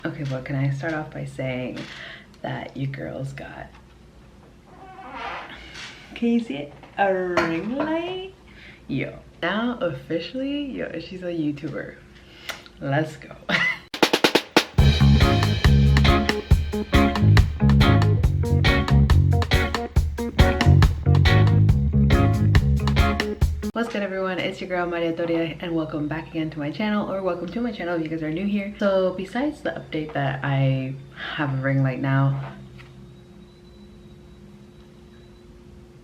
Okay, well, can I start off by saying that your girl's got, can you see it? A ring light? Yo, now officially, yo, she's a YouTuber. Let's go. What's good, everyone? It's your girl MariaVicz, and welcome back again to my channel, or welcome to my channel if you guys are new here. So besides the update that I have a ring light now,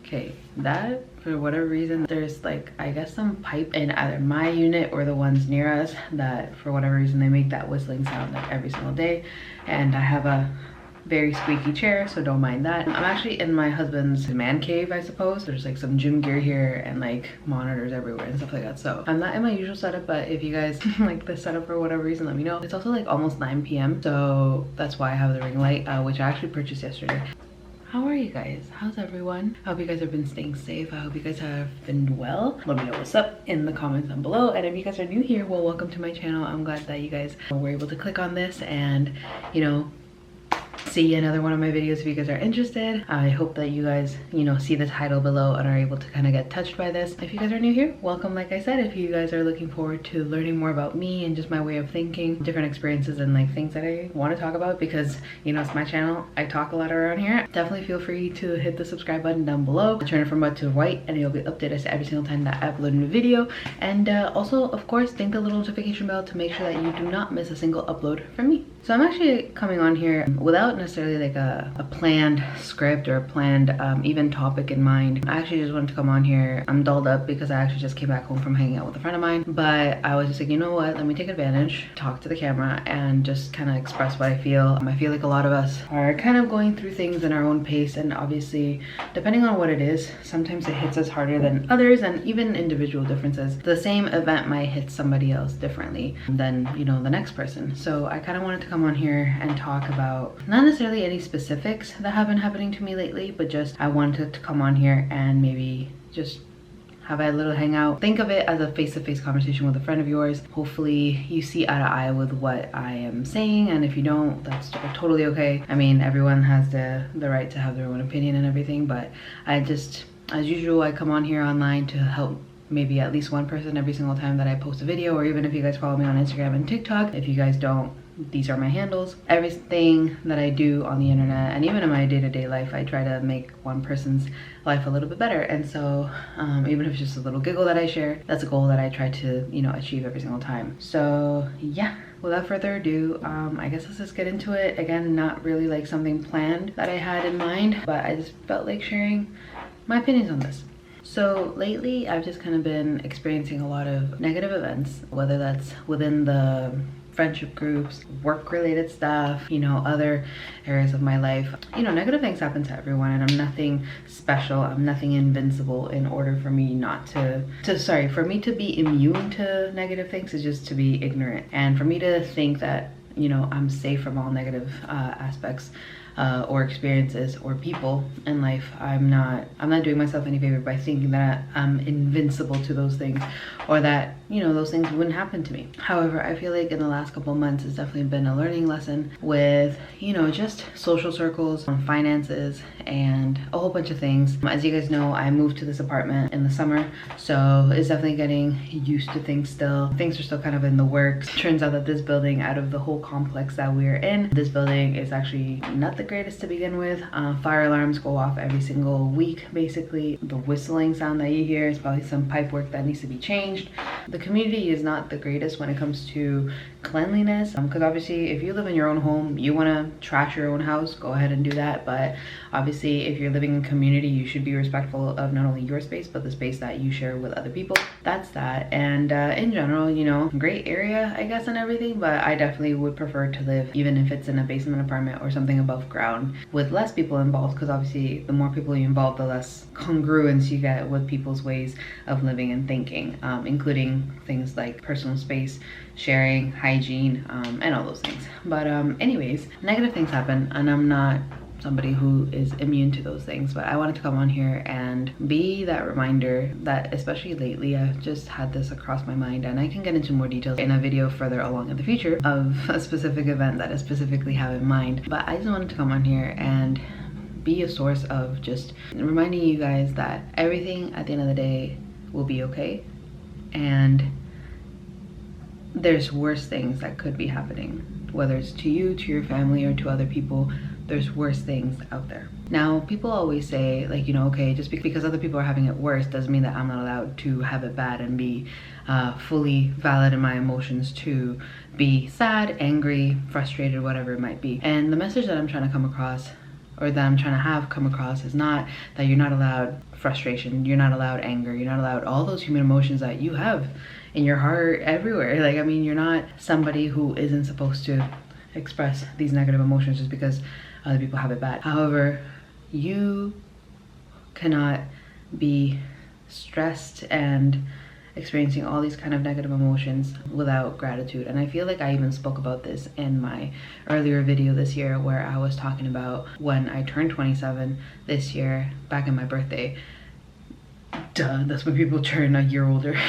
okay, that for whatever reason there's like, I guess, some pipe in either my unit or the ones near us that for whatever reason they make that whistling sound like every single day, and I have a very squeaky chair, so don't mind that. I'm actually in my husband's man cave, I suppose. There's like some gym gear here and like monitors everywhere and stuff like that. So I'm not in my usual setup, but if you guys like the setup for whatever reason, let me know. It's also like almost 9 p.m. so that's why I have the ring light, which I actually purchased yesterday. How are you guys? How's everyone? I hope you guys have been staying safe. I hope you guys have been well. Let me know what's up in the comments down below. And if you guys are new here, well, welcome to my channel. I'm glad that you guys were able to click on this and, you know, see another one of my videos if you guys are interested. I hope that you guys, you know, see the title below and are able to kind of get touched by this. If you guys are new here, welcome. Like I said, if you guys are looking forward to learning more about me and just my way of thinking, different experiences and like things that I want to talk about, because you know it's my channel, I talk a lot around here, definitely feel free to hit the subscribe button down below, turn it from red to white, and you'll be updated as to every single time that I upload a new video. And also, of course, ding the little notification bell to make sure that you do not miss a single upload from me. So I'm actually coming on here without necessarily like a planned script or a planned even topic in mind. I actually just wanted to come on here. I'm dolled up because I actually just came back home from hanging out with a friend of mine, but I was just like, you know what, let me take advantage, talk to the camera, and just kind of express what I feel. I feel like a lot of us are kind of going through things in our own pace, and obviously depending on what it is, sometimes it hits us harder than others, and even individual differences. The same event might hit somebody else differently than, you know, the next person. So I kind of wanted to come on here and talk about not necessarily any specifics that have been happening to me lately, but just I wanted to come on here and maybe just have a little hangout. Think of it as a face-to-face conversation with a friend of yours. Hopefully you see eye to eye with what I am saying, and if you don't, that's totally okay. I mean, everyone has the right to have their own opinion and everything, but I just, as usual, I come on here online to help maybe at least one person every single time that I post a video, or even if you guys follow me on Instagram and TikTok. If you guys don't, these are my handles. Everything that I do on the internet and even in my day-to-day life, I try to make one person's life a little bit better. And so even if it's just a little giggle that I share, that's a goal that I try to, you know, achieve every single time. So yeah, without further ado, I guess let's just get into it. Again, not really like something planned that I had in mind, but I just felt like sharing my opinions on this. So lately, I've just kind of been experiencing a lot of negative events, whether that's within the friendship groups, work-related stuff, you know, other areas of my life. You know, negative things happen to everyone, and I'm nothing special. I'm nothing invincible in order for me not for me to be immune to negative things is just to be ignorant. And for me to think that, you know, I'm safe from all negative aspects or experiences or people in life, I'm not doing myself any favor by thinking that I'm invincible to those things, or that, you know, those things wouldn't happen to me. However, I feel like in the last couple of months it's definitely been a learning lesson with, you know, just social circles, finances, and a whole bunch of things. As you guys know, I moved to this apartment in the summer, so it's definitely getting used to things still. Things are still kind of in the works. Turns out that this building, out of the whole complex that we're in, this building is actually not the greatest to begin with. Fire alarms go off every single week, basically. The whistling sound that you hear is probably some pipe work that needs to be changed. The community is not the greatest when it comes to cleanliness, because obviously if you live in your own home, you want to trash your own house, go ahead and do that. But obviously if you're living in community, you should be respectful of not only your space but the space that you share with other people. That's that. And in general, you know, great area, I guess, and everything, but I definitely would prefer to live, even if it's in a basement apartment or something above ground, with less people involved, because obviously the more people you involve, the less congruence you get with people's ways of living and thinking, including things like personal space, sharing, hygiene, and all those things. But anyways, negative things happen, and I'm not somebody who is immune to those things, but I wanted to come on here and be that reminder that, especially lately, I've just had this across my mind, and I can get into more details in a video further along in the future of a specific event that I specifically have in mind. But I just wanted to come on here and be a source of just reminding you guys that everything at the end of the day will be okay, and there's worse things that could be happening, whether it's to you, to your family, or to other people. There's worse things out there. Now, people always say, like, you know, okay, just because other people are having it worse doesn't mean that I'm not allowed to have it bad and be fully valid in my emotions, to be sad, angry, frustrated, whatever it might be. And the message that I'm trying to come across, or that I'm trying to have come across, is not that you're not allowed frustration, you're not allowed anger, you're not allowed all those human emotions that you have in your heart everywhere. Like, I mean, you're not somebody who isn't supposed to express these negative emotions just because other people have it bad. However, you cannot be stressed and experiencing all these kind of negative emotions without gratitude. And I feel like I even spoke about this in my earlier video this year, where I was talking about when I turned 27 this year, back in my birthday. Duh, that's when people turn a year older.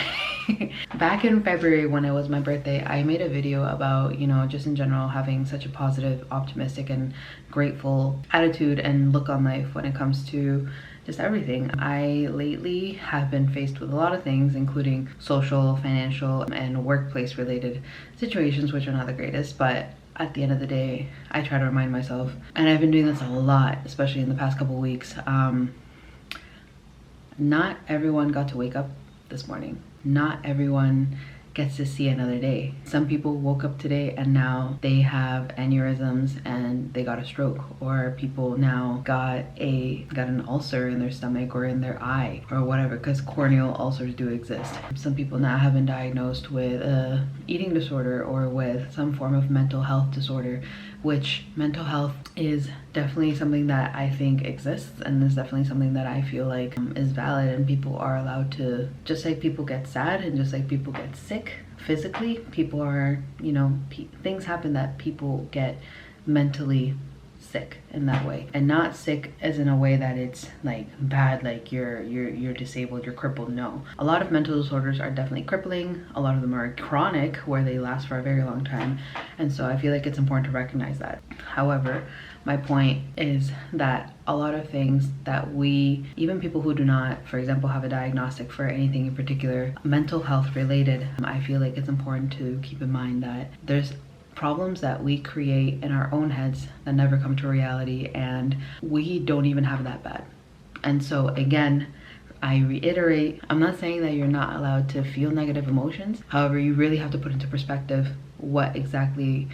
Back in February, when it was my birthday, I made a video about, you know, just in general having such a positive, optimistic, and grateful attitude and look on life when it comes to just everything. I lately have been faced with a lot of things, including social, financial, and workplace related situations, which are not the greatest, but at the end of the day, I try to remind myself, and I've been doing this a lot, especially in the past couple weeks. Not everyone got to wake up this morning. Not everyone gets to see another day. Some people woke up today and now they have aneurysms and they got a stroke, or people now got an ulcer in their stomach or in their eye or whatever, because corneal ulcers do exist. Some people now have been diagnosed with a eating disorder or with some form of mental health disorder, which mental health is definitely something that I think exists, and is definitely something that I feel like is valid, and people are allowed to, just like people get sad and just like people get sick physically, people are, you know, things happen that people get mentally sick in that way, and not sick as in a way that it's like bad, like you're disabled, you're crippled. No, a lot of mental disorders are definitely crippling. A lot of them are chronic, where they last for a very long time, and so I feel like it's important to recognize that. However, my point is that a lot of things that we, even people who do not, for example, have a diagnostic for anything in particular mental health related, I feel like it's important to keep in mind that there's problems that we create in our own heads that never come to reality, and we don't even have that bad. And so again, I reiterate, I'm not saying that you're not allowed to feel negative emotions. However, you really have to put into perspective what exactly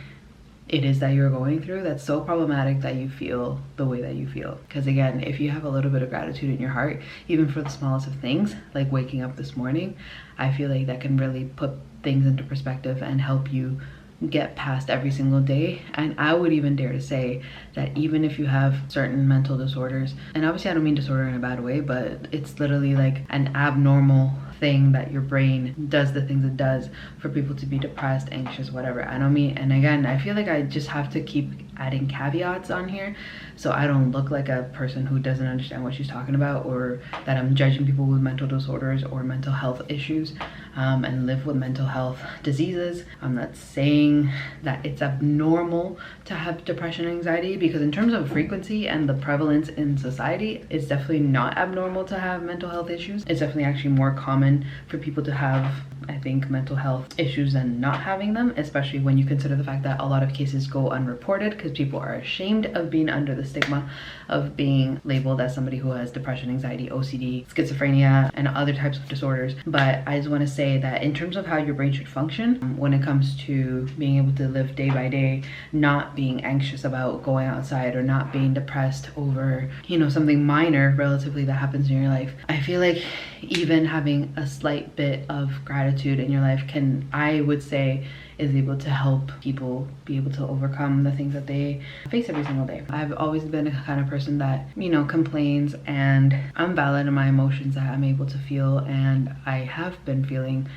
it is that you're going through that's so problematic that you feel the way that you feel. Because again, if you have a little bit of gratitude in your heart, even for the smallest of things, like waking up this morning, I feel like that can really put things into perspective and help you get past every single day. And I would even dare to say that even if you have certain mental disorders, and obviously I don't mean disorder in a bad way, but it's literally like an abnormal thing that your brain does the things it does for people to be depressed, anxious, whatever. I don't mean, and again, I feel like I just have to keep adding caveats on here so I don't look like a person who doesn't understand what she's talking about, or that I'm judging people with mental disorders or mental health issues and live with mental health diseases. I'm not saying that it's abnormal to have depression and anxiety, because in terms of frequency and the prevalence in society, it's definitely not abnormal to have mental health issues. It's definitely actually more common for people to have, I think, mental health issues than not having them, especially when you consider the fact that a lot of cases go unreported because people are ashamed of being under the stigma of being labeled as somebody who has depression, anxiety, OCD, schizophrenia, and other types of disorders. But I just want to say that in terms of how your brain should function when it comes to being able to live day by day, not being anxious about going outside or not being depressed over, you know, something minor relatively that happens in your life, I feel like even having a slight bit of gratitude in your life can, I would say, is able to help people be able to overcome the things that they face every single day. I've always been a kind of person that, you know, complains, and I'm valid in my emotions that I'm able to feel, and I have been feeling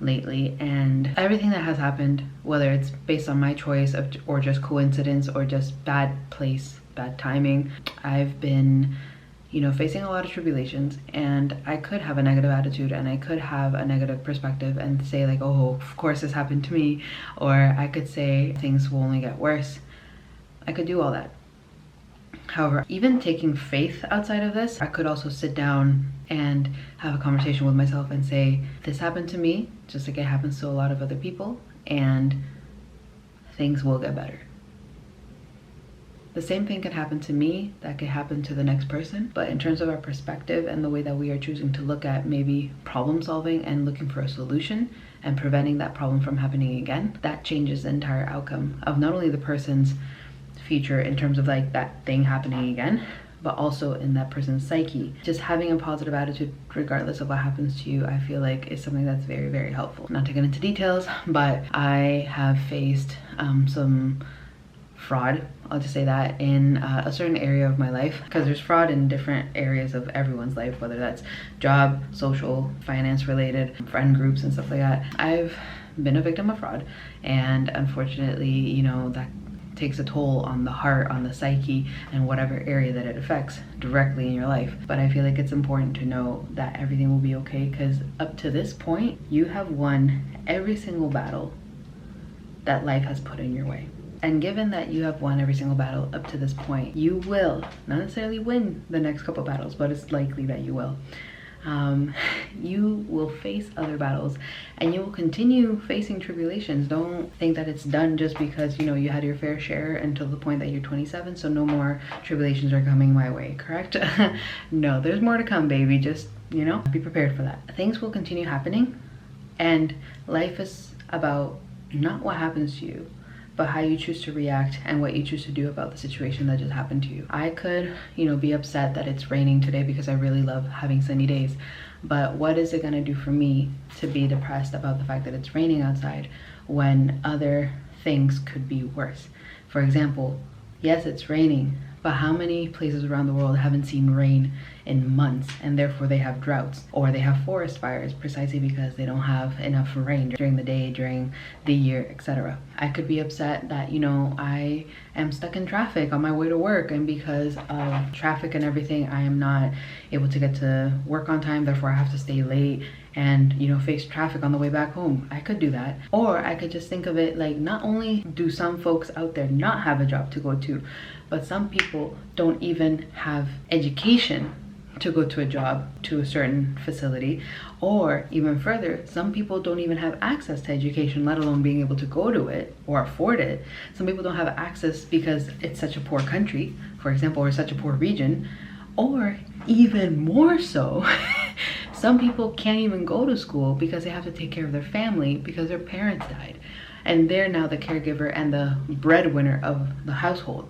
lately, and everything that has happened, whether it's based on my choice or just coincidence or just bad place, bad timing, I've been, you know, facing a lot of tribulations, and I could have a negative attitude and I could have a negative perspective and say like, oh, of course this happened to me, or I could say things will only get worse. I could do all that. However, even taking faith outside of this, I could also sit down and have a conversation with myself and say, this happened to me just like it happens to a lot of other people, and things will get better. The same thing could happen to me, that could happen to the next person, but in terms of our perspective and the way that we are choosing to look at maybe problem solving and looking for a solution and preventing that problem from happening again, that changes the entire outcome of not only the person's future in terms of like that thing happening again, but also in that person's psyche. Just having a positive attitude regardless of what happens to you, I feel like is something that's very, very helpful. Not to get into details, but I have faced some fraud, I'll just say that, in a certain area of my life, because there's fraud in different areas of everyone's life, whether that's job, social, finance related, friend groups and stuff like that. I've been a victim of fraud, and unfortunately, you know, that takes a toll on the heart, on the psyche, and whatever area that it affects directly in your life. But I feel like it's important to know that everything will be okay, because up to this point, you have won every single battle that life has put in your way. And given that you have won every single battle up to this point, you will not necessarily win the next couple battles, but it's likely that you will. You will face other battles, and you will continue facing tribulations. Don't think that it's done just because, you know, you had your fair share until the point that you're 27, so no more tribulations are coming my way, correct? No, there's more to come, baby. Just, you know, be prepared for that. Things will continue happening, and life is about not what happens to you, but how you choose to react and what you choose to do about the situation that just happened to you. I could, you know, be upset that it's raining today because I really love having sunny days, but what is it gonna do for me to be depressed about the fact that it's raining outside when other things could be worse? For example, yes, it's raining, but how many places around the world haven't seen rain in months, and therefore they have droughts, or they have forest fires precisely because they don't have enough rain during the day, during the year, etc. I could be upset that, you know, I am stuck in traffic on my way to work, and because of traffic and everything, I am not able to get to work on time, therefore I have to stay late and, you know, face traffic on the way back home. I could do that. Or I could just think of it like, not only do some folks out there not have a job to go to, but some people don't even have education to go to a job, to a certain facility, or even further, some people don't even have access to education, let alone being able to go to it or afford it. Some people don't have access because it's such a poor country, for example, or such a poor region, or even more so, some people can't even go to school because they have to take care of their family because their parents died, and they're now the caregiver and the breadwinner of the household.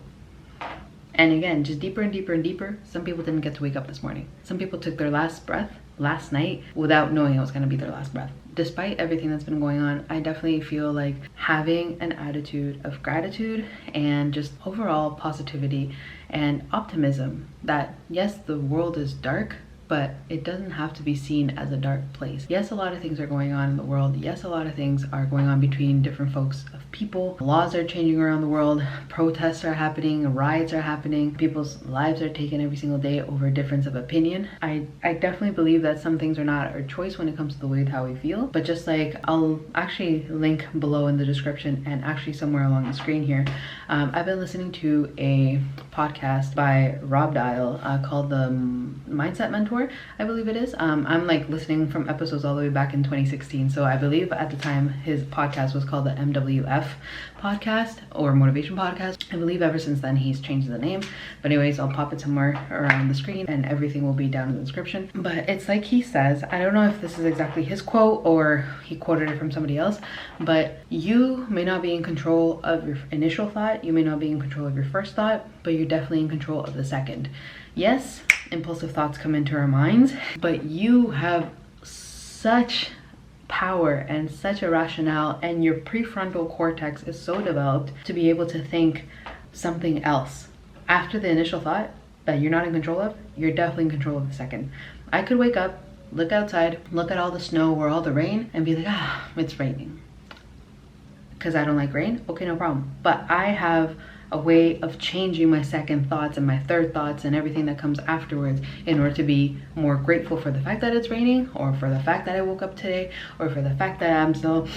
And again, just deeper and deeper and deeper, some people didn't get to wake up this morning. Some people took their last breath last night without knowing it was going to be their last breath. Despite everything that's been going on, I definitely feel like having an attitude of gratitude and just overall positivity and optimism that, yes, the world is dark, but it doesn't have to be seen as a dark place. Yes, a lot of things are going on in the world. Yes, a lot of things are going on between different folks of people. Laws are changing around the world. Protests are happening. Riots are happening. People's lives are taken every single day over a difference of opinion. I definitely believe that some things are not our choice when it comes to the way how we feel. But just like, I'll actually link below in the description and actually somewhere along the screen here, I've been listening to a podcast by Rob Dial called the Mindset Mentor, I believe it is. I'm like listening from episodes all the way back in 2016, so I believe at the time his podcast was called the MWF podcast, or motivation podcast. I believe ever since then he's changed the name, but anyways, I'll pop it somewhere around the screen and everything will be down in the description. But it's like he says, I don't know if this is exactly his quote or he quoted it from somebody else, but you may not be in control of your initial thought, you may not be in control of your first thought, but you're definitely in control of the second. Yes, impulsive thoughts come into our minds, but you have such power and such a rationale, and your prefrontal cortex is so developed to be able to think something else after the initial thought that you're not in control of. You're definitely in control of the second. I could wake up look outside, look at all the snow or all the rain and be like, ah, it's raining. Because I don't like rain? Okay, no problem. But I have a way of changing my second thoughts and my third thoughts and everything that comes afterwards in order to be more grateful for the fact that it's raining, or for the fact that I woke up today, or for the fact that I'm still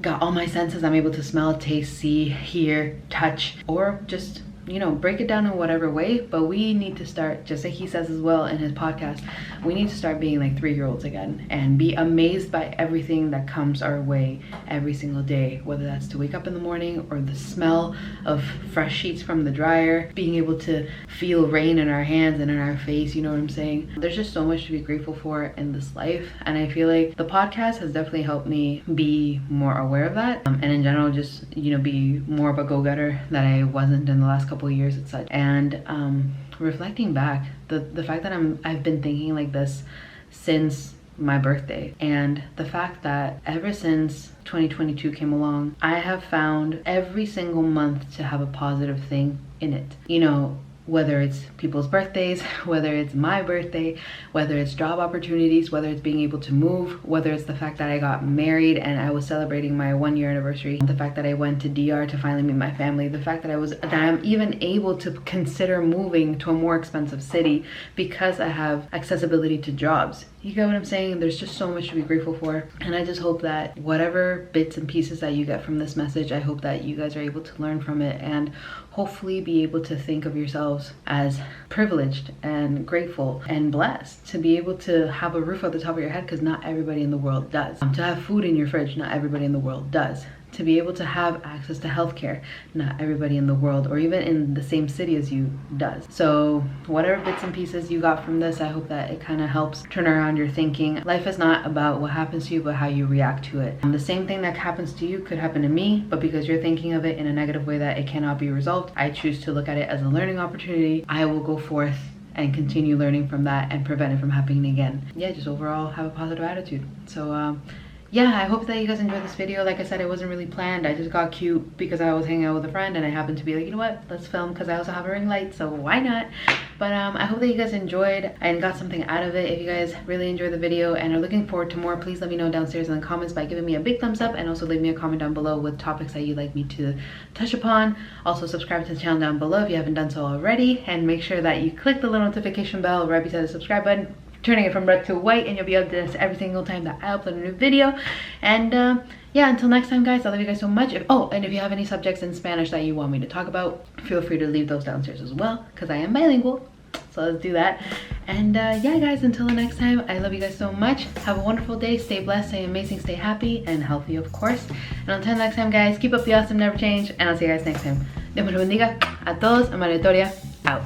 got all my senses. I'm able to smell, taste, see, hear, touch, or just, you know, break it down in whatever way. But we need to start, just like he says as well in his podcast, we need to start being like 3-year-olds again and be amazed by everything that comes our way every single day, whether that's to wake up in the morning or the smell of fresh sheets from the dryer, being able to feel rain in our hands and in our face, you know what I'm saying? There's just so much to be grateful for in this life, and I feel like the podcast has definitely helped me be more aware of that, and in general just, you know, be more of a go-getter that I wasn't in the last couple of years and such. And reflecting back, the fact that I've been thinking like this since my birthday, and the fact that ever since 2022 came along, I have found every single month to have a positive thing in it. You know, whether it's people's birthdays, whether it's my birthday, whether it's job opportunities, whether it's being able to move, whether it's the fact that I got married and I was celebrating my 1-year anniversary, the fact that I went to DR to finally meet my family, the fact that I'm even able to consider moving to a more expensive city because I have accessibility to jobs. You get what I'm saying? There's just so much to be grateful for. And I just hope that whatever bits and pieces that you get from this message, I hope that you guys are able to learn from it and hopefully be able to think of yourselves as privileged and grateful and blessed to be able to have a roof over the top of your head, because not everybody in the world does. To have food in your fridge, not everybody in the world does. To be able to have access to healthcare, not everybody in the world or even in the same city as you does. So whatever bits and pieces you got from this, I hope that it kind of helps turn around your thinking. Life is not about what happens to you, but how you react to it. The same thing that happens to you could happen to me, but because you're thinking of it in a negative way that it cannot be resolved, I choose to look at it as a learning opportunity. I will go forth and continue learning from that and prevent it from happening again. Yeah, just overall have a positive attitude. So yeah, I hope that you guys enjoyed this video. Like I said, it wasn't really planned. I just got cute because I was hanging out with a friend and I happened to be like, you know what, let's film, because I also have a ring light, so why not? But I hope that you guys enjoyed and got something out of it. If you guys really enjoyed the video and are looking forward to more, please let me know downstairs in the comments by giving me a big thumbs up, and also leave me a comment down below with topics that you'd like me to touch upon. Also subscribe to the channel down below if you haven't done so already, and make sure that you click the little notification bell right beside the subscribe button, turning it from red to white, and you'll be able to do this every single time that I upload a new video. And yeah, until next time guys, I love you guys so much. And if you have any subjects in Spanish that you want me to talk about, feel free to leave those downstairs as well, because I am bilingual. So let's do that. And yeah guys, until the next time, I love you guys so much. Have a wonderful day, stay blessed, stay amazing, stay happy and healthy, of course. And until next time guys, keep up the awesome, never change, and I'll see you guys next time. Dios me lo bendiga a todos. Maria Victoria, out.